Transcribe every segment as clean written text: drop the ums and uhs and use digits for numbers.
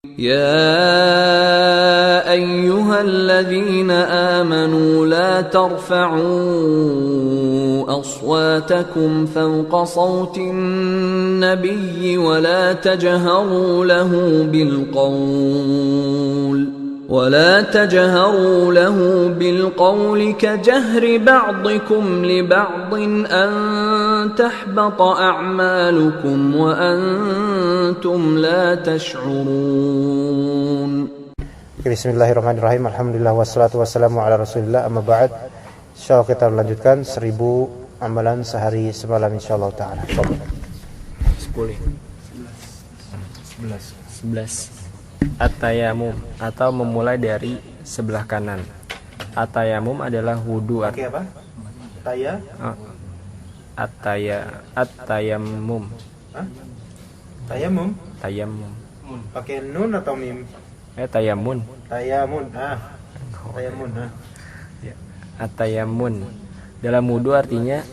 يا أيها الذين آمنوا لا ترفعوا أصواتكم فوق صوت النبي ولا تجهروا له بالقول كجهر بعضكم لبعض أن تحبط أعمالكم وأنتم لا تشعرون. Bismillahirrahmanirrahim. Alhamdulillah wassalatu wassalamu ala Rasulillah. Amma ba'd. Insyaallah kita melanjutkan 1000 amalan sehari semalam insyaallah taala. 11 At-tayamum atau memulai dari sebelah kanan. At-tayamum adalah wudu. Pakai apa? At-tayamum. Tayamum? Tayamum. Pakai nun atau mim? Tayamun. Tayamun. Ya. At-tayamun. Dalam wudu artinya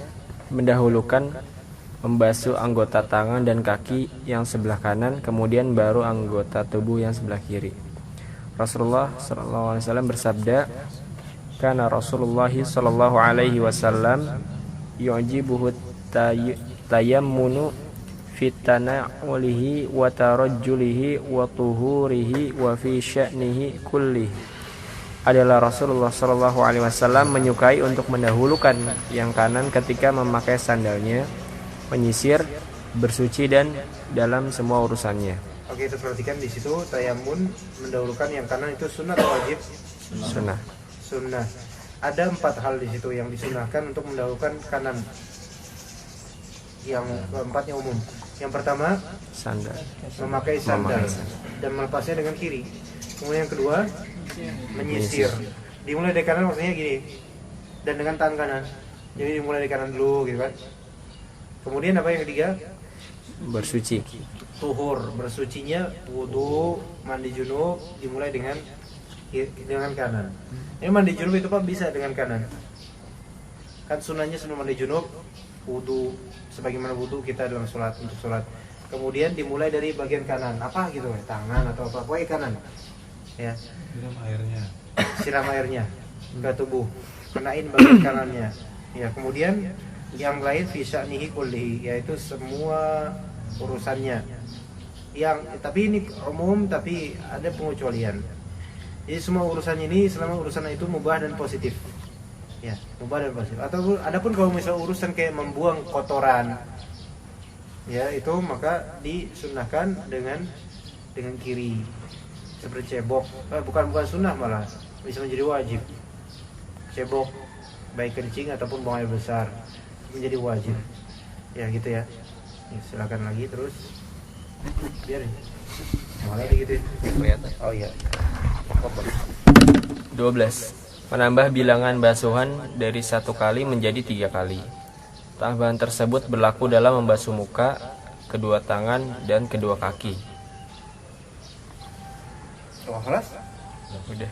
mendahulukan membasuh anggota tangan dan kaki yang sebelah kanan, kemudian baru anggota tubuh yang sebelah kiri. Rasulullah SAW bersabda, "Kana Rasulullah SAW yu'jibuhu tayammunu fit tana'ulihi wa tarajjulihi wa tuhurihi wa fi sya'nihi kullih." Adalah Rasulullah SAW menyukai untuk mendahulukan yang kanan ketika memakai sandalnya, menyisir, bersuci, dan dalam semua urusannya. Oke, itu perhatikan di situ tayamun mendahulukan yang kanan itu sunnah atau wajib? Sunnah. Ada 4 hal di situ yang disunahkan untuk mendahulukan kanan. Yang keempatnya umum. Yang pertama, memakai sandal dan melepasnya dengan kiri. Kemudian yang kedua, menyisir. Dimulai dari kanan maksudnya gini. Dan dengan tangan kanan. Jadi dimulai dari kanan dulu gitu kan. Kemudian apa yang ketiga? Bersuci. Tuhur, bersucinya wudu, mandi junub dimulai dengan kanan. Ini mandi junub itu Pak bisa dengan kanan. Kan sunahnya sebelum mandi junub wudu, sebagaimana wudu kita dalam sholat, untuk sholat. Kemudian dimulai dari bagian kanan, apa gitu, tangan atau apa, pokoknya kanan. Ya. Siram airnya ke tubuh, kenain bagian kanannya. Ya, kemudian yang lain fi sya'nihi kullihi, yaitu semua urusannya. Tapi ini umum, tapi ada pengecualian. Jadi semua urusannya ini selama urusan itu mubah dan positif. Ya, mubah dan positif. Adapun kalau misal urusan kayak membuang kotoran, ya itu maka disunnahkan dengan kiri. Seperti cebok, bukan sunnah malah bisa menjadi wajib. Cebok baik kencing ataupun buang air besar menjadi wajib. Ya gitu ya. Silakan lagi terus. Biarin. Mulai gitu. Oh iya. 12. Menambah bilangan basuhan dari 1 kali menjadi 3 kali. Tambahan tersebut berlaku dalam membasuh muka, kedua tangan, dan kedua kaki. Oh, kelas? Udah.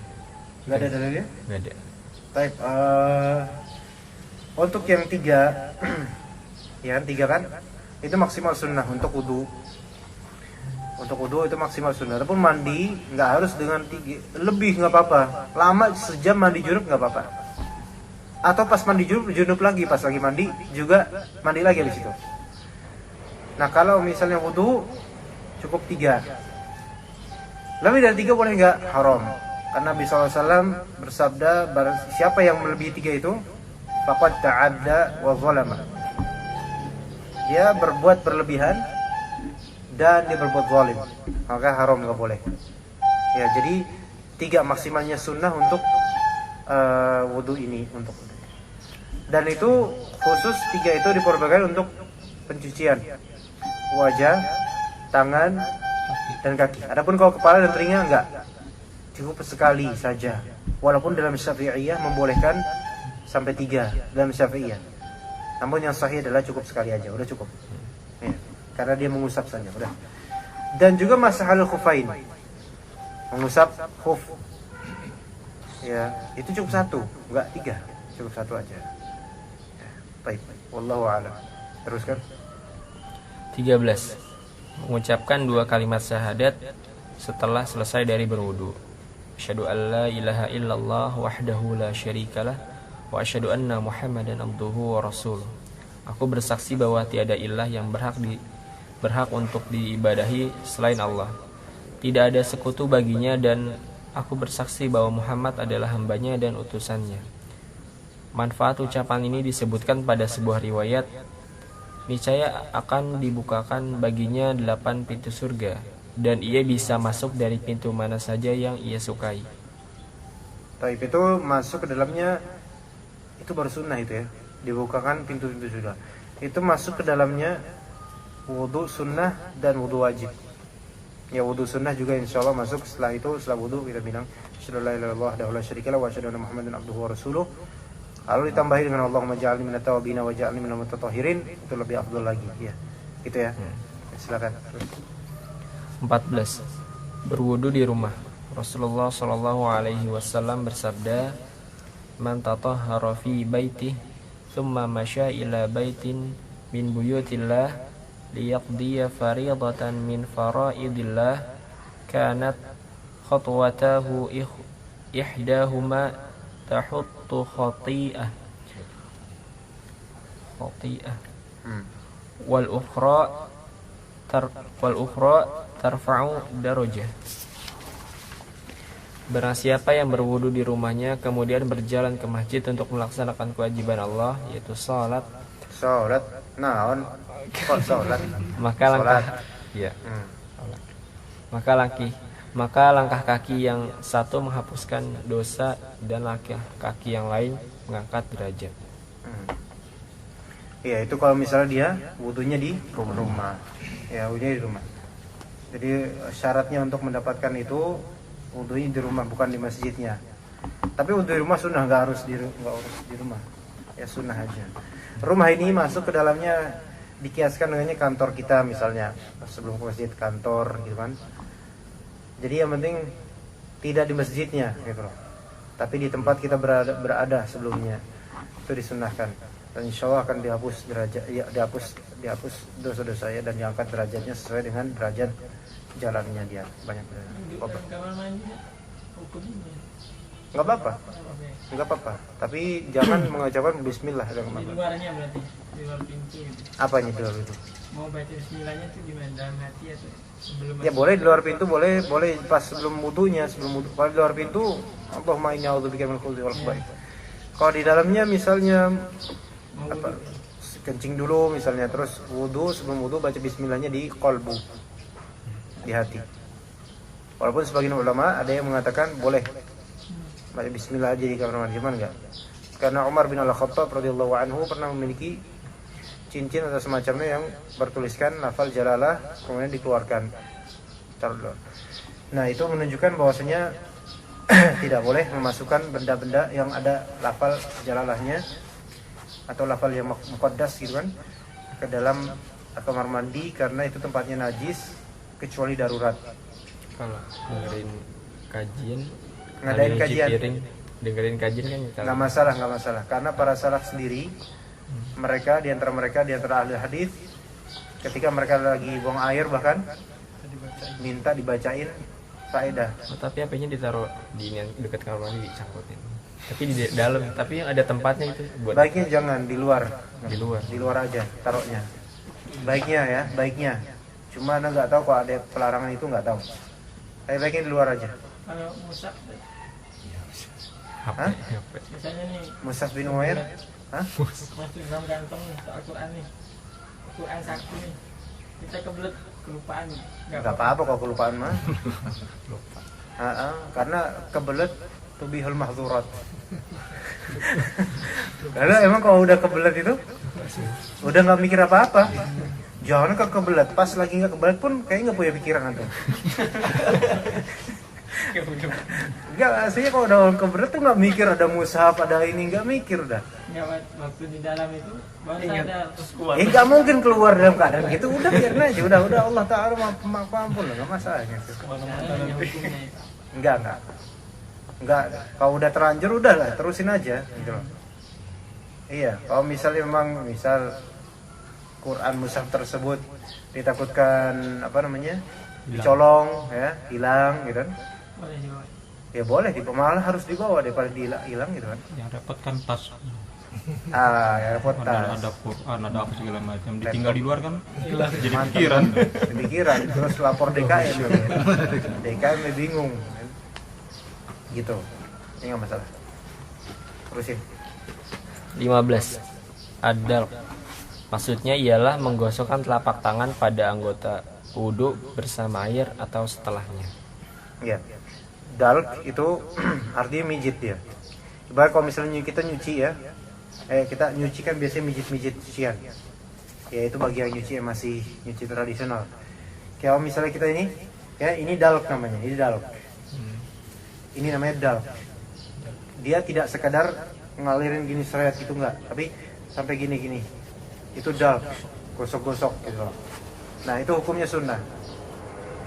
Nggak ada dalilnya? Nggak ada. Baik. Untuk yang 3 ya 3 kan itu maksimal sunnah untuk wudu. Untuk wudu itu maksimal sunnah. Ataupun mandi nggak harus dengan 3, lebih nggak apa-apa. Lama sejam mandi junub nggak apa-apa. Atau pas mandi junub lagi, pas lagi mandi juga mandi lagi di situ. Nah kalau misalnya wudu cukup 3. Lebih dari 3 boleh nggak? Haram. Karena Nabi SAW bersabda, siapa yang melebihi 3 itu faqad ta'adda wa zalama. Dia berbuat berlebihan dan dia berbuat zalim, maka haram, nggak boleh. Ya, jadi 3 maksimalnya sunnah untuk wudu ini, untuk. Dan itu khusus 3 itu diperbolehkan untuk pencucian wajah, tangan, dan kaki. Adapun kalau kepala dan telinga enggak, cukup sekali saja. Walaupun dalam Syafi'iyah membolehkan sampai 3 dalam Syafi'iyah. Namun yang sahih adalah cukup sekali aja, udah cukup. Ya, karena dia mengusap saja, udah. Dan juga masahul khufain, mengusap khuf. Ya, itu cukup 1, enggak 3, cukup 1 aja. Ya, baik. Wallahu a'lam. Teruskan. 13. Mengucapkan 2 kalimat syahadat setelah selesai dari berwudu. Asyhadu an la ilaha illallah wahdahu la syarikalah wa asyhadu anna Muhammadan abduhu wa rasuluh. Aku bersaksi bahwa tiada ilah yang berhak untuk diibadahi selain Allah. Tidak ada sekutu baginya, dan aku bersaksi bahwa Muhammad adalah hambanya dan utusannya. Manfaat ucapan ini disebutkan pada sebuah riwayat, niscaya akan dibukakan baginya 8 pintu surga, dan ia bisa masuk dari pintu mana saja yang ia sukai. Taib itu masuk ke dalamnya, itu baru sunnah itu ya, dibukakan pintu-pintu surga. Itu masuk ke dalamnya wudu sunnah dan wudu wajib. Ya, wudu sunnah juga insya Allah masuk setelah itu. Setelah wudu kita bilang asyhadu an la ilaha illallah wahdahu la syarikalah wa asyhadu anna Muhammadan abduhu wa rasuluh. Lalu ditambahi dengan Allahumma ja'alni minat tawabin wa ja'alni minal mutatahhirin, itu lebih afdal lagi ya. Gitu ya. Silakan. 14. Berwudu di rumah. Rasulullah sallallahu alaihi wasallam bersabda, "Man tatahhara fi baitihi thumma masya ila baitin min buyutillah liyaqdiya fariidatan min faraidillah kanat khatwatahu ihdahuma tahuttu khati'ah wal ukhra tarfa'u darajah." Barang siapa yang berwudu di rumahnya kemudian berjalan ke masjid untuk melaksanakan kewajiban Allah, yaitu salat, naon kok salat, maka langkah ya maka langkah kaki yang satu menghapuskan dosa dan langkah kaki yang lain mengangkat derajat. Iya, itu kalau misalnya dia wudunya di rumah. Ya, wudunya di rumah. Jadi syaratnya untuk mendapatkan itu wudunya di rumah, bukan di masjidnya. Tapi wudu di rumah sunnah, nggak harus di rumah. Ya sunnah aja. Rumah ini masuk ke dalamnya dikiaskan dengannya kantor kita misalnya, sebelum ke masjid kantor gitu kan. Jadi yang penting tidak di masjidnya gitu loh, tapi di tempat kita berada sebelumnya, itu disunahkan. Dan insya Allah akan dihapus derajat, ya, dihapus dosa-dosa ya, dan diangkat derajatnya sesuai dengan derajat jalannya dia. Banyak nggak apa-apa, tapi jangan mengucapkan bismillah dalam di luarnya, berarti di luar pintu gitu. Apanya di luar pintu? Mau baca bismillahnya tuh gimana, dalam hati atau sebelum Ya boleh di luar pintu, boleh pas sebelum wudunya, sebelum wudu. Kalau di luar pintu, Allahumma inni a'udzubika minal khubuthi wal khaba'ith. Kalau di dalamnya misalnya apa, kencing dulu misalnya, terus wudu, sebelum wudu baca bismillahnya di qalbu, di hati. Walaupun sebagian ulama ada yang mengatakan boleh baca bismillah aja di kamar mandi, enggak? Karena Umar bin Al-Khattab radhiyallahu anhu pernah memiliki cincin atau semacamnya yang bertuliskan lafal jalalah, kemudian dikeluarkan. Nah, itu menunjukkan bahwasanya tidak boleh memasukkan benda-benda yang ada lafal jalalahnya atau lafal yang muqaddas gitu kan ke dalam kamar mandi, karena itu tempatnya najis kecuali darurat. Kalau dengerin kajian, Ngadain kajian, dengerin kajian kan nggak masalah, karena para salaf sendiri, mereka di antara ahli hadis, ketika mereka lagi buang air bahkan minta dibacain faedah. Tapi HP-nya ditaruh di dekat kamar mandi, dicangkutin. Tapi di dalam, tapi yang ada tempatnya itu buat. Baiknya jangan di luar. Di luar aja taruhnya. Baiknya. Cuma Anda nggak tahu kalau ada pelarangan itu, nggak tahu. Tapi baiknya di luar aja. kalau musaf Hah? misalnya nih Mus'haf bin Umair? Hah? masuk dalam kantong nih Al-Quran nih, Al-Quran satu nih, kita kebelet kelupaan, Nggak apa-apa kalau kelupaan mah. Karena kebelet tubihul mahzurat. Karena emang kalau udah kebelet itu udah nggak mikir apa-apa. Jangan kebelet, pas lagi nggak kebelet pun kayaknya nggak punya pikiran antum. Enggak, aslinya kalau udah kebelet tuh nggak mikir ada mushaf, ada ini, nggak mikir dah. nggak waktu di dalam itu baru sadar. Nggak mungkin keluar dalam keadaan gitu. Udah biarin aja, udah Allah Ta'ala maafkan lah, nggak masalah gitu. Enggak. Kalau udah terlanjur udah lah, terusin aja gitu loh. Iya, kalau misalnya memang misal Quran mushaf tersebut ditakutkan dicolong, ya, hilang, gitu kan? Boleh dibawa. Ya boleh, malah harus dibawa daripada hilang, gitu kan? Yang dapat kan tas. Ya repot tas. Ada Quran, ada apa segala macam. Ditinggal di luar kan? Jadi Mantap. pikiran. Pikiran, terus lapor DKM, DKM bingung, kan? Gitu. Ini nggak masalah. Terusin. 15. Adal. Maksudnya ialah menggosokkan telapak tangan pada anggota wudhu bersama air atau setelahnya. Ya. Dalk itu artinya mijit dia. Ibarat kalau misalnya kita nyuci ya, kita nyuci kan biasanya mijit-mijit cucian. Ya itu bagi yang nyuci yang masih nyuci tradisional. Kalau misalnya kita ini, ya ini dalk namanya, ini dalk. Ini namanya dalk. Dia tidak sekadar ngalirin gini seret gitu enggak, tapi sampai gini-gini. Itu dalk, gosok-gosok gitu loh. Nah itu hukumnya sunnah,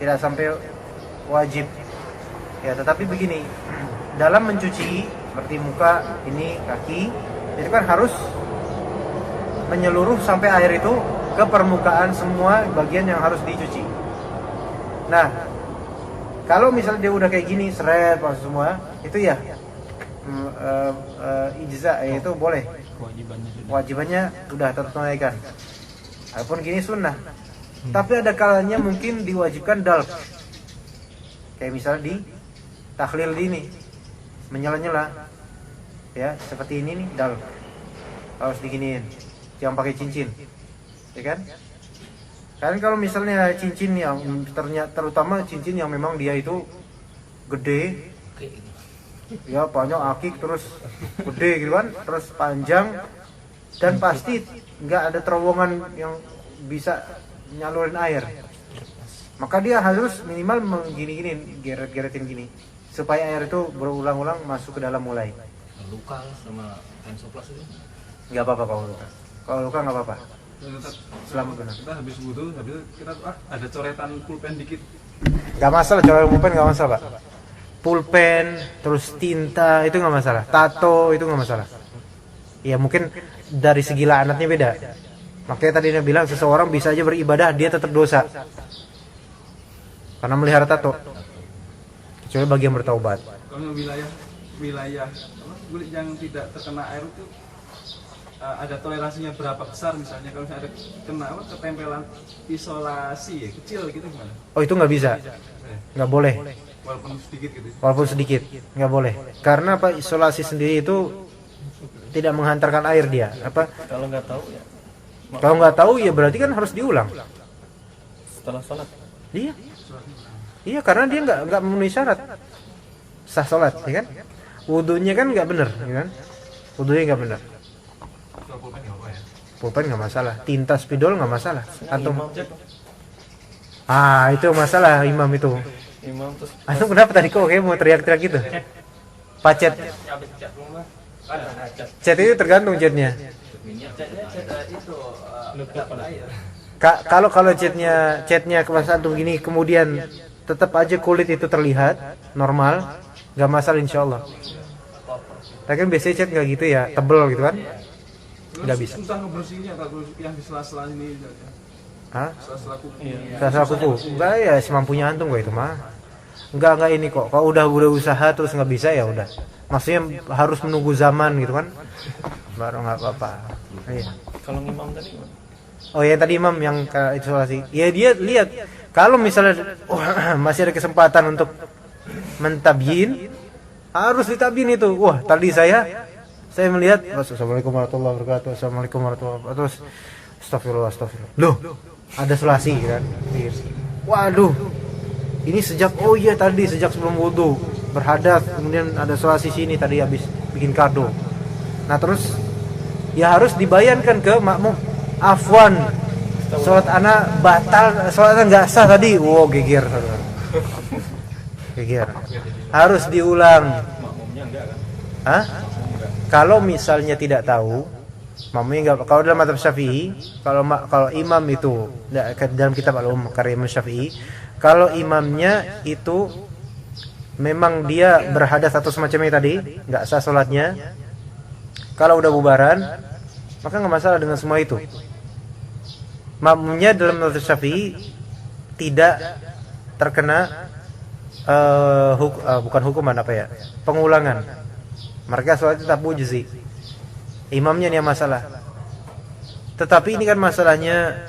tidak sampai wajib. Ya tetapi begini, dalam mencuci seperti muka, ini kaki, itu kan harus menyeluruh sampai air itu ke permukaan semua bagian yang harus dicuci. Nah kalau misalnya dia udah kayak gini seret semua, itu ya ijza, itu boleh. Kewajibannya udah tertunaikan. Walaupun gini sunnah. Tapi ada kalanya mungkin diwajibkan dalk. Kayak misalnya di takhlil ini, menyela-nyela. Ya, seperti ini nih dalk. Harus diginiin. Jangan pakai cincin. Ya kan? Kan kalau misalnya cincin yang terutama cincin yang memang dia itu gede, ya banyak akik terus gede gitu kan, terus panjang dan pasti nggak ada terowongan yang bisa nyalurin air, maka dia harus minimal gini-gini, geret-geretin gini supaya air itu berulang-ulang masuk ke dalam mulai. Luka sama ensoplas itu Nggak apa-apa kalau luka nggak apa-apa. Selamat benar. Kita habis wudhu, habis itu kita ada coretan pulpen dikit. Nggak masalah, coret pulpen nggak masalah Pak. Pulpen, terus tinta itu nggak masalah. Tato itu nggak masalah. Ya mungkin dari segi laknatnya beda. Makanya tadi dia bilang seseorang bisa aja beribadah dia tetap dosa karena melihara tato. Kecuali bagi yang bertaubat. Kalau wilayah kulit yang tidak terkena air itu ada toleransinya berapa besar, misalnya kalau misalnya ada kena ketempelan isolasi ya, kecil gitu gimana? Oh itu nggak bisa, nggak boleh. Walaupun sedikit gitu. Walaupun sedikit, nggak boleh. Karena apa? Isolasi sendiri itu tidak menghantarkan air dia. Apa? kalau nggak tahu ya Kalau nggak tahu ya berarti kan harus diulang. setelah sholat. Iya, iya karena dia nggak memenuhi syarat sah sholat, ya kan? Wudunya kan nggak benar, ya kan? Wudunya nggak benar. Kalau pulpen nggak apa ya? Pulpen nggak masalah, tinta spidol nggak masalah. Antum, itu masalah imam itu. Imam terus Antum kenapa tadi kok kayak mau teriak-teriak gitu? Pacet. Cat itu tergantung catnya. Kalau catnya kemas antum gini kemudian tetap aja kulit itu terlihat normal, nggak masalah insyaallah. Tapi kan biasanya cat nggak gitu ya, tebel gitu kan? Nggak bisa. Susah ngebersihinnya kalau yang di sela-sela ini. Hah? Sela-sela kuku. Sela-sela kuku? Enggak ya, semampunya antum kok itu mah. Enggak ini kok. Kalau udah usaha terus nggak bisa ya udah. Maksudnya harus menunggu zaman gitu kan? Baru nggak apa-apa. Iya. kalau imam tadi Oh ya tadi imam yang isolasi. Ya dia lihat kalau misalnya masih ada kesempatan untuk mentabyin, harus ditabyin itu. Wah tadi saya melihat Assalamualaikum warahmatullahi wabarakatuh. Assalamualaikum warahmatullahi wabarakatuh. Terus astagfirullah. Loh, ada selasi kan? Waduh. Ini sejak sejak sebelum wudu berhadas, kemudian ada selasi sini tadi habis bikin kado. Nah, terus ya harus dibayarkan ke makmum. Afwan. Salat anak batal, salat anak enggak sah tadi. Wow, geger. Geger. Harus diulang. makmumnya enggak kan? Hah? Kalau misalnya tidak tahu, makmumnya enggak. Kalau dalam mazhab Syafi'i, kalau imam itu dalam kitab Al-Umm karya Imam Syafi'i, kalau imamnya itu memang dia berhadas atau semacamnya tadi, enggak sah salatnya. Kalau udah bubaran, maka enggak masalah dengan semua itu. Makmumnya dalam mazhab Syafi'i tidak terkena bukan hukuman apa ya, pengulangan, mereka sholat tetap mujzi. Imamnya ini yang masalah. Tetapi ini kan masalahnya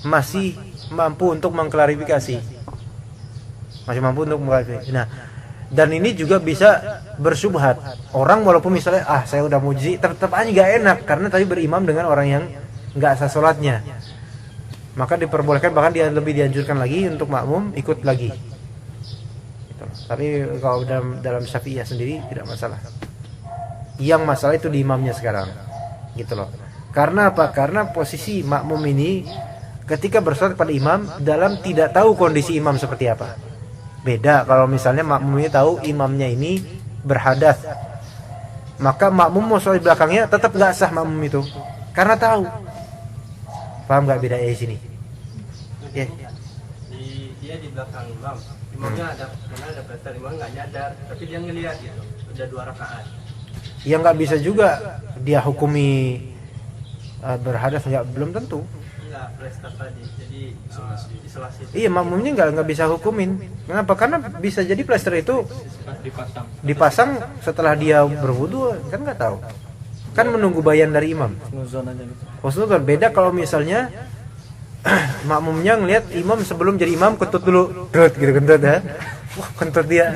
masih mampu untuk mengklarifikasi. Nah, dan ini juga bisa bersubhat. Orang walaupun misalnya saya udah mujzi, tetap aja gak enak karena tadi berimam dengan orang yang gak sah sholatnya. Maka diperbolehkan, bahkan dia lebih dianjurkan lagi untuk makmum ikut lagi. Gitu. Tapi kalau dalam Syafi'iyah sendiri tidak masalah. Yang masalah itu di imamnya sekarang. Gitu loh. Karena apa? Karena posisi makmum ini ketika bersolat pada imam dalam tidak tahu kondisi imam seperti apa. Beda kalau misalnya makmum ini tahu imamnya ini berhadas, maka makmum mau sholat di belakangnya tetap nggak sah makmum itu karena tahu. Paham nggak bedanya di sini? Ya. Dia di belakang imam, imamnya ada plaster, imam nggak nyadar, tapi dia ngelihat gitu, udah 2 rakaat. Ya nggak bisa juga dia hukumi berhadas, belum tentu. Enggak, plaster tadi, jadi isolasi. Iya, makmumnya nggak bisa hukumin. Kenapa? Karena bisa jadi plaster itu dipasang setelah dia berwudu, kan nggak tahu. Kan menunggu bayan dari imam. Nuzon aja gitu. Husnuzon beda kalau misalnya makmumnya ngelihat imam sebelum jadi imam kentut dulu, gitu kentut ya. Wah, kentut dia.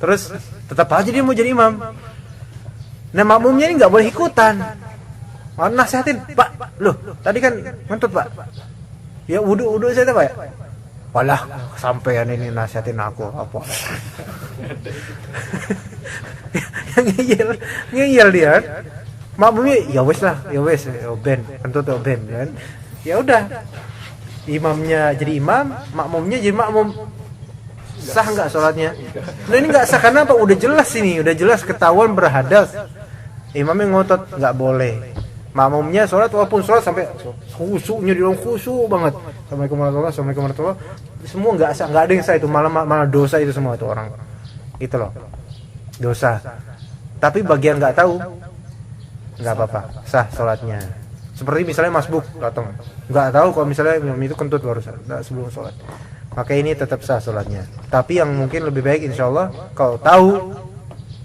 Terus tetap aja dia mau jadi imam. Nah, makmumnya ini nggak boleh ikutan. Nasihatin, Pak, loh tadi kan ngentut Pak. Ya wudu saya Pak ya. Walah, sampean ini nasihatin aku apa? Ngeyel dia. Makmumnya ya wes, ben, kentut ben kan. Ya udah. Imamnya jadi imam, makmumnya jadi makmum. Sah nggak sholatnya? Nah ini nggak sah karena apa? Udah jelas ketahuan berhadas. Imamnya ngotot nggak boleh. Makmumnya sholat walaupun sholat sampai khusyuknya di dalam khusyuk banget. Assalamualaikum warahmatullahi wabarakatuh. Semua nggak sah, nggak ada yang sah itu, malah dosa itu semua itu orang. Itu loh. Dosa. Tapi bagian nggak tahu nggak apa-apa, sah sholatnya. Seperti misalnya masbuk datang, nggak tahu kalau misalnya imam itu kentut baru sebelum sholat. Maka ini tetap sah sholatnya. Tapi yang mungkin lebih baik insyaallah kalau tahu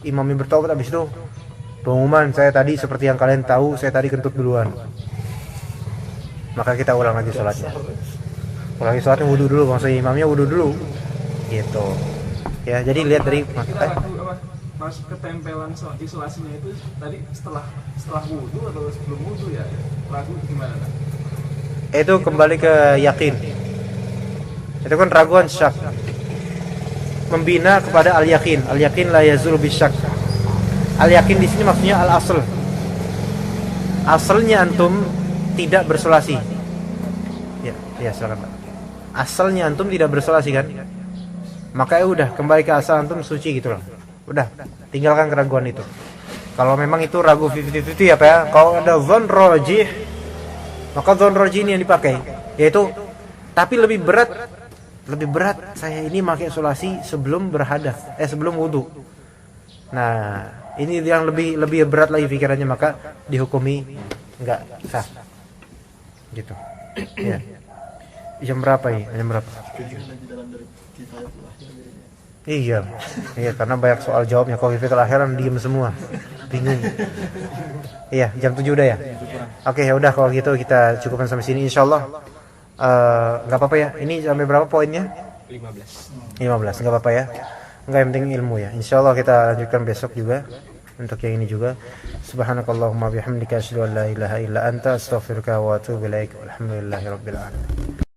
imamnya bertobat habis itu pengumuman, saya tadi seperti yang kalian tahu, saya tadi kentut duluan. Maka kita ulang lagi sholatnya. Ulangi sholatnya wudu dulu, maksudnya imamnya wudu dulu. Gitu. Ya, jadi lihat dari Mas ketempelan isolasinya itu tadi setelah wudu atau sebelum wudu ya? Ragu gimana? Itu kembali ke yakin. Itu kan raguan syak. Membina kepada al-yakin. Al-yakin la yazulu bisyak. Al-yakin di sini maksudnya al-asl. Asalnya antum tidak bersolasi. Ya silakan Pak. Asalnya antum tidak bersolasi kan? Maka ya udah kembali ke asal antum suci gitu loh. Udah, tinggalkan keraguan itu. Kalau memang itu ragu 50-50 apa ya? Kalau ada dzan rajih, maka dzan rajih ini yang dipakai. Yaitu tapi lebih berat saya ini pakai isolasi sebelum berhadas, sebelum wudu. Nah, ini yang lebih berat lagi pikirannya, maka dihukumi enggak sah. Gitu. Ya. Jam berapa ini? Jam berapa? Iya, karena banyak soal jawabnya. Kalau kita akhiran diem semua, bingung. Iya, jam 7 udah ya. Oke, ya udah kalau gitu kita cukupkan sampai sini. Insyaallah nggak apa-apa ya. Ini sampai berapa poinnya? 15, nggak apa-apa ya. Nggak, yang penting ilmu ya. Insyaallah kita lanjutkan besok juga untuk yang ini juga. Subhanakallahumma bihamdika asyhadu an la ilaha illa anta astaghfiruka wa atubu ilaik. Alhamdulillahirabbil alamin.